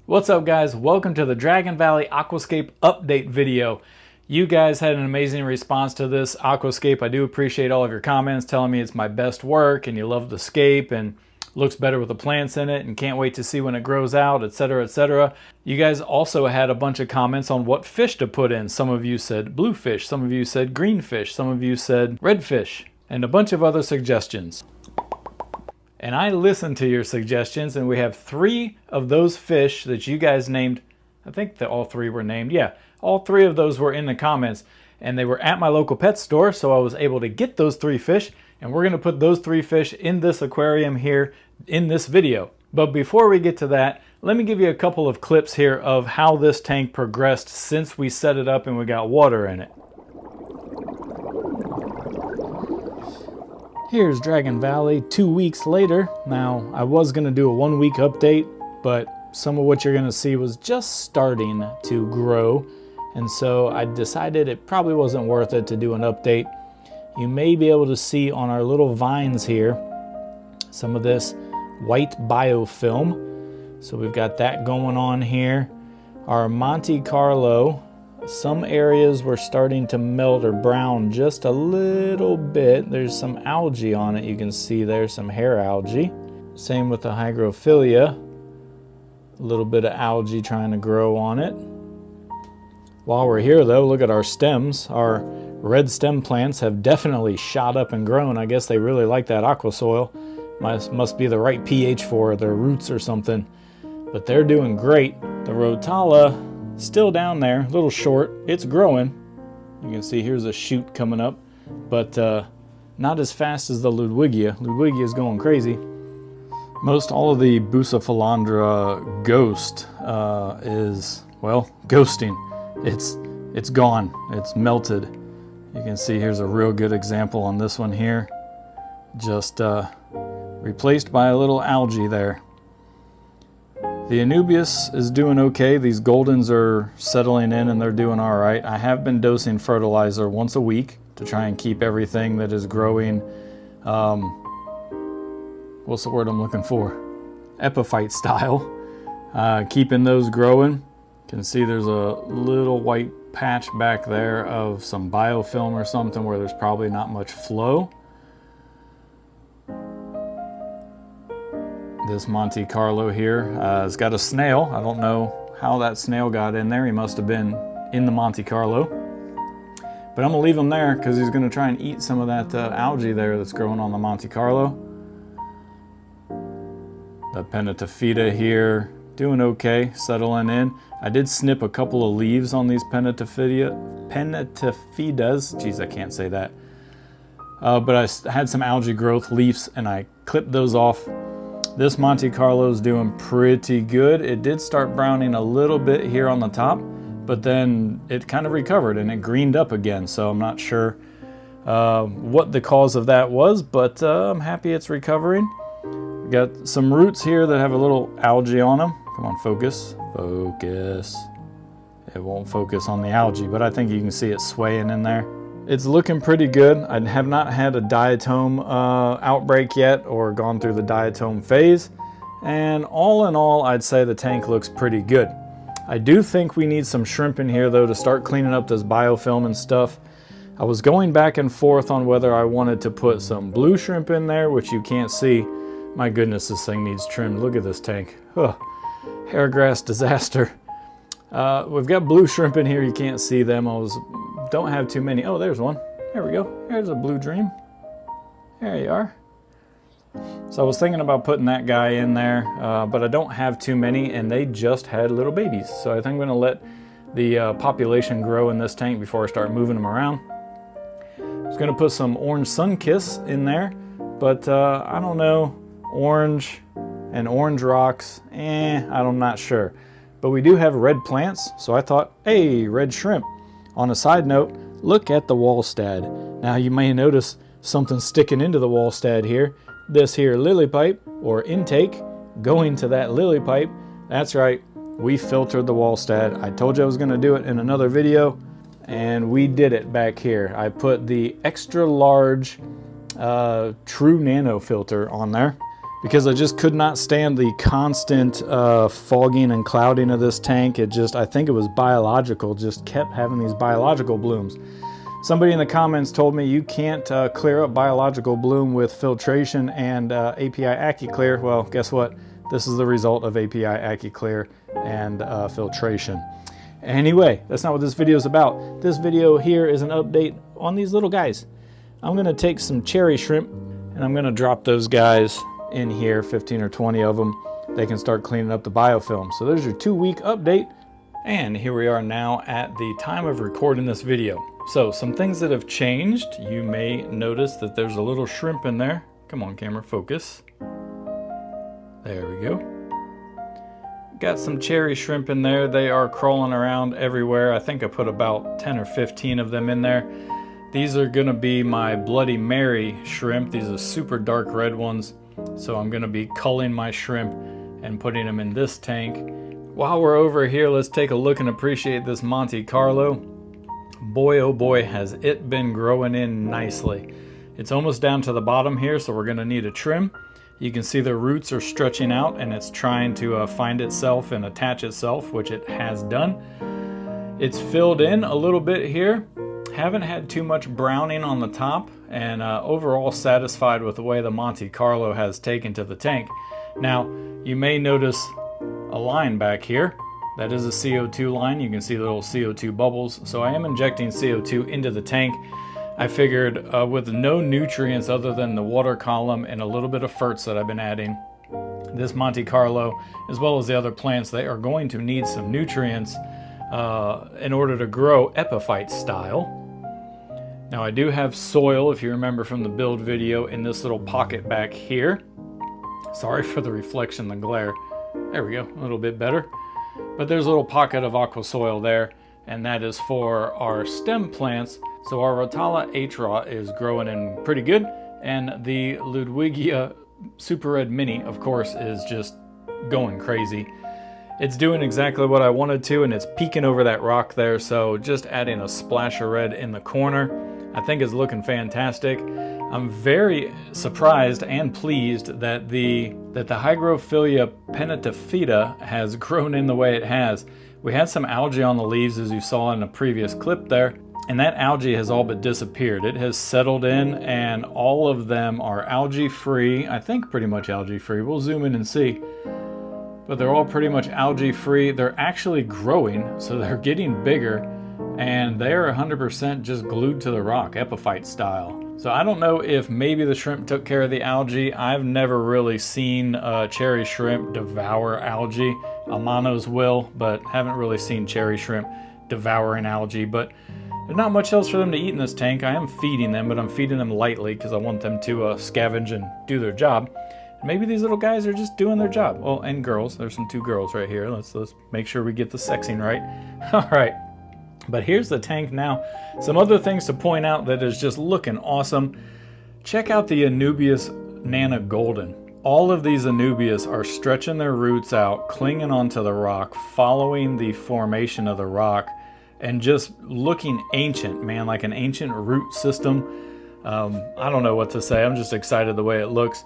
What's up, guys? Welcome to the Dragon Valley Aquascape update video. You guys had an amazing response to this aquascape. I do appreciate all of your comments telling me it's my best work and you love the scape and looks better with the plants in it and can't wait to see when it grows out, etc., etc. You guys also had a bunch of comments on what fish to put in. Some of you said bluefish, some of you said greenfish, some of you said redfish, and a bunch of other suggestions. And I listened to your suggestions, and we have 3 of those fish that you guys named. I think that all 3 were named. Yeah, all 3 of those were in the comments, and they were at my local pet store, so I was able to get those 3 fish, and we're going to put those 3 fish in this aquarium here in this video. But before we get to that, let me give you a couple of clips here of how this tank progressed since we set it up and we got water in it. Here's Dragon Valley 2 weeks later. Now, I was going to do a 1-week update, but some of what you're going to see was just starting to grow. And so I decided it probably wasn't worth it to do an update. You may be able to see on our little vines here some of this white biofilm. So we've got that going on here. Our Monte Carlo, some areas were starting to melt or brown just a little bit. There's some algae on it. You can see there's some hair algae. Same with the hygrophillia. A little bit of algae trying to grow on it. While we're here though, look at our stems. Our red stem plants have definitely shot up and grown. I guess they really like that aqua soil. Must be the right pH for their roots or something. But they're doing great. The rotala, still down there, a little short. It's growing. You can see here's a shoot coming up, but not as fast as the Ludwigia. Ludwigia is going crazy. Most all of the Bucephalandra ghost is, well, ghosting. It's gone. It's melted. You can see here's a real good example on this one here. Just replaced by a little algae there. The Anubias is doing okay. These Goldens are settling in and they're doing all right. I have been dosing fertilizer once a week to try and keep everything that is growing, what's the word I'm looking for? Epiphyte style. Keeping those growing. You can see there's a little white patch back there of some biofilm or something where there's probably not much flow. This Monte Carlo here has got a snail. I don't know how that snail got in there. He must have been in the Monte Carlo. But I'm gonna leave him there because he's gonna try and eat some of that algae there that's growing on the Monte Carlo. The Pentatophyta here, doing okay, settling in. I did snip a couple of leaves on these Pentatophytas. Geez, I can't say that. But I had some algae growth leaves and I clipped those off. This Monte Carlo is doing pretty good. It did start browning a little bit here on the top, but then it kind of recovered and it greened up again. So I'm not sure what the cause of that was, but I'm happy it's recovering. We got some roots here that have a little algae on them. Come on, focus, focus. It won't focus on the algae, but I think you can see it swaying in there. It's looking pretty good. I have not had a diatom outbreak yet or gone through the diatom phase. And all in all, I'd say the tank looks pretty good. I do think we need some shrimp in here though to start cleaning up this biofilm and stuff. I was going back and forth on whether I wanted to put some blue shrimp in there, which you can't see. My goodness, this thing needs trimmed. Look at this tank. Ugh. Hairgrass disaster. We've got blue shrimp in here. You can't see them. Don't have too many. Oh, there's one. There we go. There's a blue dream. There you are. So I was thinking about putting that guy in there, but I don't have too many, and they just had little babies. So I think I'm going to let the population grow in this tank before I start moving them around. I was going to put some orange Sunkiss in there, but I don't know. Orange and orange rocks, I'm not sure. But we do have red plants, so I thought, hey, red shrimp. On a side note, look at the Wallstad. Now you may notice something sticking into the Wallstad here. This here lily pipe, or intake, going to that lily pipe. That's right, we filtered the Wallstad. I told you I was going to do it in another video, and we did it back here. I put the extra large True Nano filter on there because I just could not stand the constant fogging and clouding of this tank. It just, I think it was biological, just kept having these biological blooms. Somebody in the comments told me you can't clear up biological bloom with filtration and API AccuClear. Well, guess what? This is the result of API AccuClear and filtration. Anyway, that's not what this video is about. This video here is an update on these little guys. I'm gonna take some cherry shrimp and I'm gonna drop those guys in here, 15 or 20 of them. They can start cleaning up the biofilm. So there's your 2-week update. And here we are now at the time of recording this video. So some things that have changed. You may notice that there's a little shrimp in there. Come on, camera, focus. There we go. Got some cherry shrimp in there. They are crawling around everywhere. I think I put about 10 or 15 of them in there. These are gonna be my Bloody Mary shrimp. These are super dark red ones. So I'm gonna be culling my shrimp and putting them in this tank. While we're over here, let's take a look and appreciate this Monte Carlo. Boy, oh boy, has it been growing in nicely. It's almost down to the bottom here, so we're gonna need a trim. You can see the roots are stretching out and it's trying to find itself and attach itself, which it has done. It's filled in a little bit here. Haven't had too much browning on the top, and overall satisfied with the way the Monte Carlo has taken to the tank. Now, you may notice a line back here. That is a CO2 line. You can see the little CO2 bubbles. So I am injecting CO2 into the tank. I figured with no nutrients other than the water column and a little bit of ferts that I've been adding, this Monte Carlo, as well as the other plants, they are going to need some nutrients in order to grow epiphyte style. Now I do have soil, if you remember from the build video, in this little pocket back here. Sorry for the reflection, the glare. There we go, a little bit better. But there's a little pocket of aqua soil there, and that is for our stem plants. So our Rotala atra is growing in pretty good, and the Ludwigia Super Red Mini, of course, is just going crazy. It's doing exactly what I wanted to, and it's peeking over that rock there, so just adding a splash of red in the corner, I think is looking fantastic. I'm very surprised and pleased that the Hygrophila penitafida has grown in the way it has. We had some algae on the leaves, as you saw in a previous clip there, and that algae has all but disappeared. It has settled in, and all of them are algae-free. I think pretty much algae-free. We'll zoom in and see. But they're all pretty much algae-free. They're actually growing, so they're getting bigger, and they're 100% just glued to the rock, epiphyte style. So I don't know if maybe the shrimp took care of the algae. I've never really seen cherry shrimp devour algae. Amanos will, but haven't really seen cherry shrimp devouring algae. But there's not much else for them to eat in this tank. I am feeding them, but I'm feeding them lightly because I want them to scavenge and do their job. Maybe these little guys are just doing their job. Well, and girls. There's some 2 girls right here. Let's make sure we get the sexing right. All right. But here's the tank now. Some other things to point out that is just looking awesome. Check out the Anubias Nana Golden. All of these Anubias are stretching their roots out, clinging onto the rock, following the formation of the rock, and just looking ancient, man, like an ancient root system. I don't know what to say. I'm just excited the way it looks.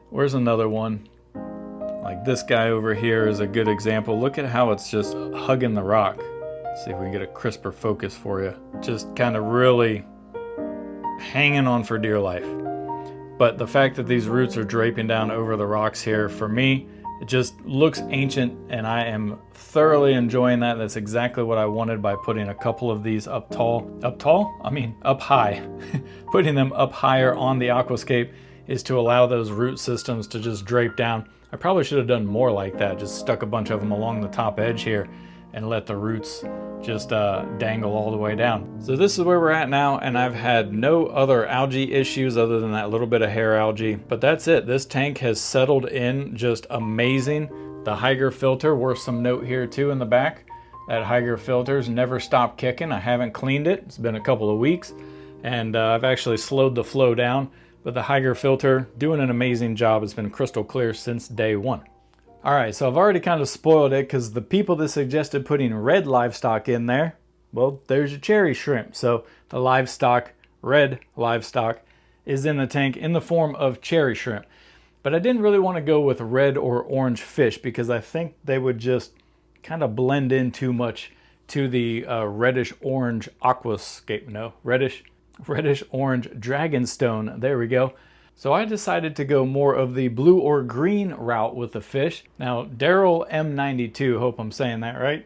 Where's another one? Like this guy over here is a good example. Look at how it's just hugging the rock. Let's see if we can get a crisper focus for you. Just kind of really hanging on for dear life. But the fact that these roots are draping down over the rocks here, for me, it just looks ancient, and I am thoroughly enjoying that. That's exactly what I wanted by putting a couple of these up tall. Up tall? I mean, up high. Putting them up higher on the aquascape is to allow those root systems to just drape down. I probably should have done more like that, just stuck a bunch of them along the top edge here and let the roots just dangle all the way down. So this is where we're at now, and I've had no other algae issues other than that little bit of hair algae, but that's it. This tank has settled in just amazing. The Hygger filter, worth some note here too in the back. That Hygger filter's never stopped kicking. I haven't cleaned it. It's been a couple of weeks, and I've actually slowed the flow down, but the Hygger filter doing an amazing job. It's been crystal clear since day 1. All right, so I've already kind of spoiled it because the people that suggested putting red livestock in there, well, there's your cherry shrimp. So the livestock, red livestock, is in the tank in the form of cherry shrimp. But I didn't really want to go with red or orange fish because I think they would just kind of blend in too much to the reddish orange aquascape. No, reddish orange dragonstone. There we go. So I decided to go more of the blue or green route with the fish. Now, Daryl M92, hope I'm saying that right,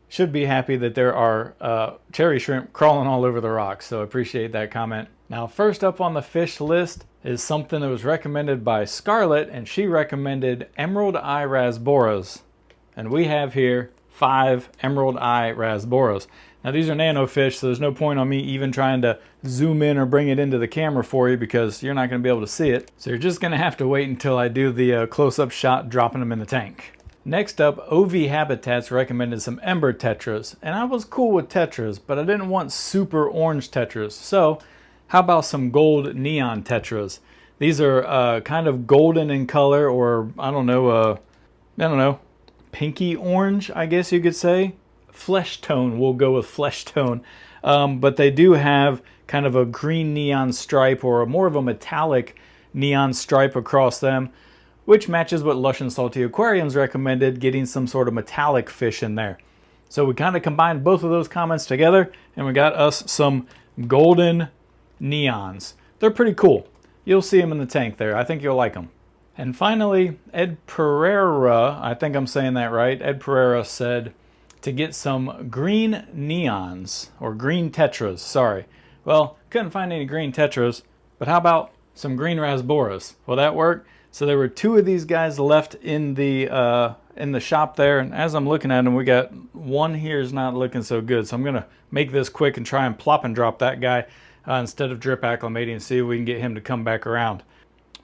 should be happy that there are cherry shrimp crawling all over the rocks, so appreciate that comment. Now, first up on the fish list is something that was recommended by Scarlett, and she recommended Emerald Eye Rasboras. And we have here 5 Emerald Eye Rasboras. Now, these are nano fish, so there's no point on me even trying to zoom in or bring it into the camera for you because you're not going to be able to see it. So you're just going to have to wait until I do the close-up shot dropping them in the tank. Next up, OV Habitats recommended some Ember Tetras, and I was cool with Tetras, but I didn't want super orange Tetras. So how about some gold neon Tetras? These are kind of golden in color, or I don't know, pinky orange, I guess you could say. Flesh tone, we'll go with flesh tone. But they do have kind of a green neon stripe or more of a metallic neon stripe across them, which matches what Lush and Salty Aquariums recommended, getting some sort of metallic fish in there. So we kind of combined both of those comments together and we got us some golden neons. They're pretty cool. You'll see them in the tank there. I think you'll like them. And finally, Ed Pereira, I think I'm saying that right, Ed Pereira said to get some green neons, or green tetras, sorry. Well, couldn't find any green tetras, but how about some green rasboras? Will that work? So there were 2 of these guys left in the shop there, and as I'm looking at them, we got one here is not looking so good. So I'm gonna make this quick and try and plop and drop that guy instead of drip acclimating and see if we can get him to come back around.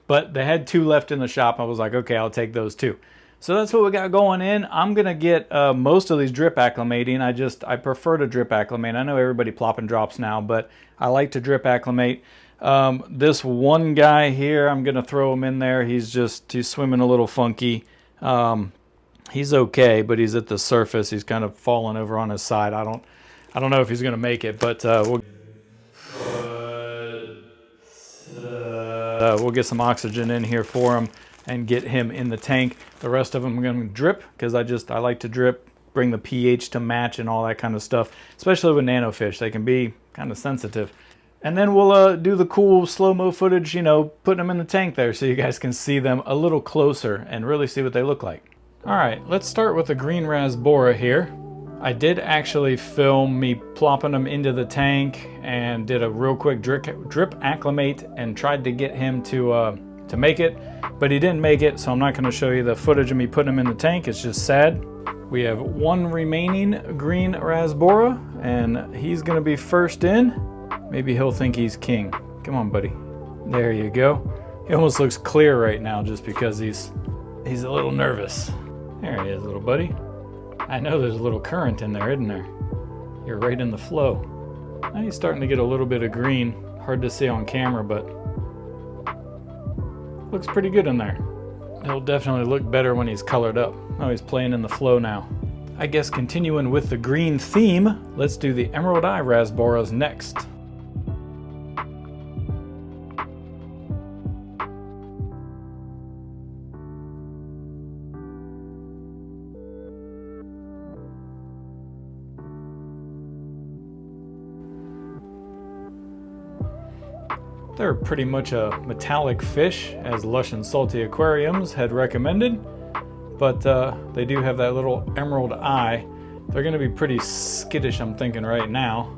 But they had 2 left in the shop. I was like, okay, I'll take those 2. So that's what we got going in. I'm gonna get most of these drip acclimating. I prefer to drip acclimate. I know everybody plop and drops now, but I like to drip acclimate. This one guy here, I'm gonna throw him in there. He's swimming a little funky. He's okay, but he's at the surface. He's kind of falling over on his side. I don't know if he's gonna make it, but we'll get some oxygen in here for him and get him in the tank. The rest of them I'm going to drip because I like to drip, bring the pH to match and all that kind of stuff, especially with nanofish. They can be kind of sensitive. And then we'll do the cool slow-mo footage, you know, putting them in the tank there so you guys can see them a little closer and really see what they look like. All right, let's start with the green rasbora here. I did actually film me plopping him into the tank and did a real quick drip acclimate and tried to get him to make it, but he didn't make it, so I'm not going to show you the footage of me putting him in the tank. It's just sad. We have 1 remaining green rasbora, and he's going to be first in. Maybe he'll think he's king. Come on, buddy. There you go. He almost looks clear right now just because he's a little nervous. There he is, little buddy. I know there's a little current in there, isn't there? You're right in the flow. Now he's starting to get a little bit of green. Hard to see on camera, but looks pretty good in there. He'll definitely look better when he's colored up. Oh, he's playing in the flow now. I guess continuing with the green theme, let's do the Emerald Eye Rasboras next. They're pretty much a metallic fish, as Lush and Salty Aquariums had recommended, but they do have that little emerald eye. They're going to be pretty skittish, I'm thinking right now.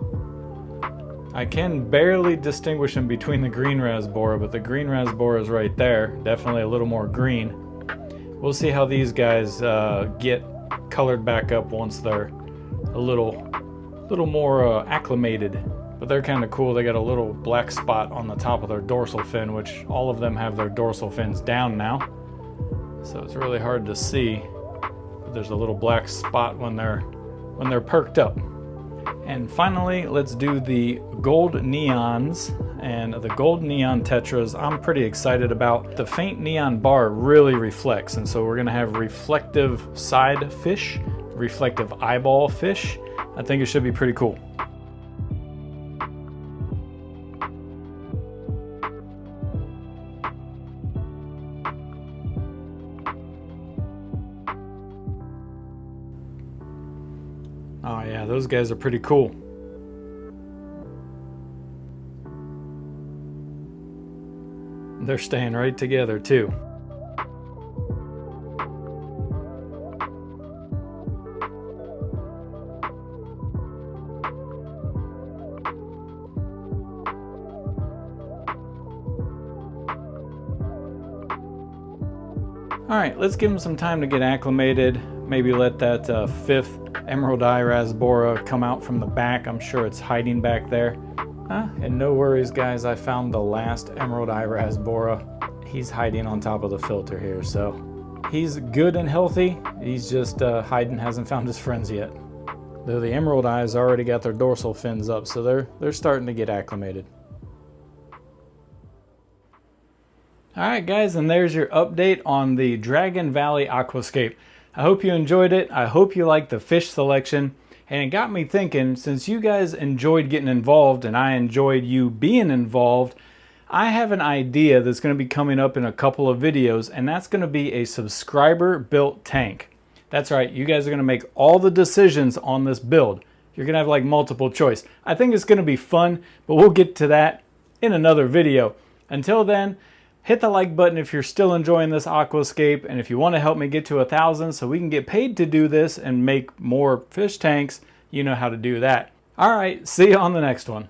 I can barely distinguish them between the green rasbora, but the green rasbora is right there, definitely a little more green. We'll see how these guys get colored back up once they're a little more acclimated. But they're kind of cool. They got a little black spot on the top of their dorsal fin, which all of them have their dorsal fins down now. So it's really hard to see. But there's a little black spot when they're perked up. And finally, let's do the gold neons. And the gold neon tetras, I'm pretty excited about. The faint neon bar really reflects. And so we're gonna have reflective side fish, reflective eyeball fish. I think it should be pretty cool. Oh yeah, those guys are pretty cool. They're staying right together too. All right, let's give them some time to get acclimated. Maybe let that fifth emerald eye rasbora come out from the back. I'm sure it's hiding back there. And no worries, guys. I found the last emerald eye rasbora. He's hiding on top of the filter here, so he's good and healthy. He's just hiding, hasn't found his friends yet. Though the emerald eyes already got their dorsal fins up, so they're starting to get acclimated. Alright guys, and there's your update on the Dragon Valley Aquascape. I hope you enjoyed it. I hope you liked the fish selection. And it got me thinking, since you guys enjoyed getting involved and I enjoyed you being involved, I have an idea that's going to be coming up in a couple of videos, and that's going to be a subscriber-built tank. That's right, you guys are going to make all the decisions on this build. You're going to have like multiple choice. I think it's going to be fun, but we'll get to that in another video. Until then, hit the like button if you're still enjoying this aquascape, and if you want to help me get to 1,000 so we can get paid to do this and make more fish tanks, you know how to do that. All right, see you on the next one.